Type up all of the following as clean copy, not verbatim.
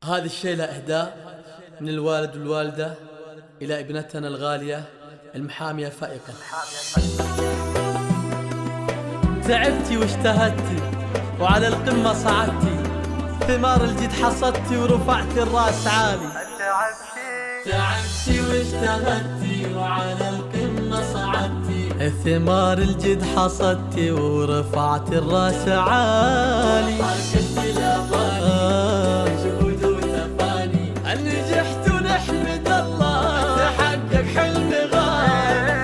هذا الشيلة إهداء من الوالد والوالدة إلى ابنتنا الغالية المحامية فائقة. تعبتي واجتهدتي وعلى القمة صعدتي، ثمار الجد حصدتي ورفعتي الراس عالي. تعبتي واجتهدتي وعلى القمة صعدتي، ثمار الجد حصدتي ورفعتي الراس عالي. حركت الأماني جهود وتفاني، نجحت ونحمد الله تحقق حلم غالي.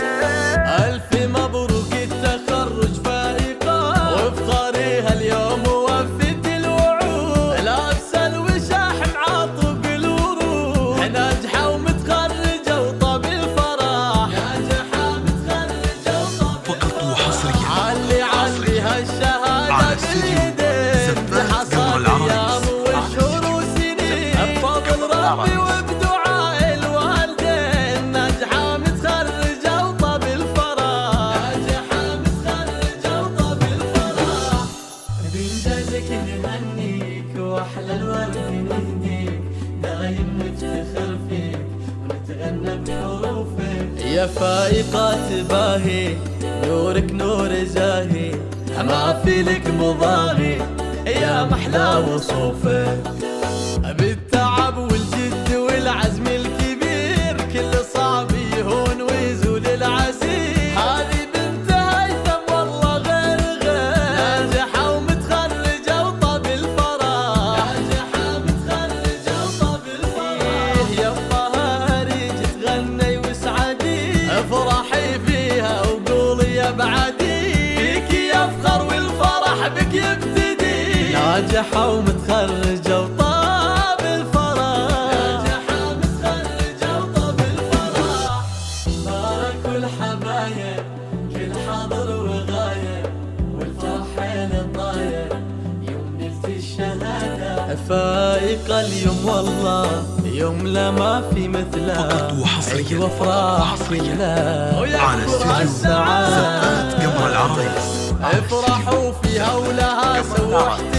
ألف مبروك التخرج فائقة، وافخريها اليوم ووفت الوعود. لابسة الوشاح معاطب الورود، ناجحة ومتخرجة وطاب الفرح. ناجحة متخرجة وطاب فقط وحصريا علي هالشهادة باليدين، حصاد أيام وشهور وسنين بفضل ربي وبدعاء الوالدين. ناجحة متخرجة وطاب الفرح. ناجحة متخرجة وطاب الفرح. بإنجازك نهنيك وأحلى الورد نهديك، دايم نفتخر فيك ونتغنى بحروفك. يا فائقة تباهي نورك نور زاهي، ما في لك مضاهي يا محلى وصوفك. بالتعب والجد والعزم الكبير، كل صعب يهون ويزول العسير. هذه بنت هيثم والله غير ناجحة ومتخرجة وطاب الفرح. ناجحة متخرجة وطاب الفرح. يمها ريج تغني وسعدي، افرحي فيها وقولي يا بعدي، فيك يفخر والفرح بك يبتدي. ناجحة ومتخرجة وطاب الفرح. ناجحة متخرجة وطاب الفرح. باركوا الحبايب كل حاضر وغايب، والفرح حيل الطاير يوم نلت الشهادة. فائقة اليوم والله يوم لا ما في مثله، فقط وحصريا وافراح كلها على استوديو زفات قمر العرايس. افرحوا فيها ولها سووا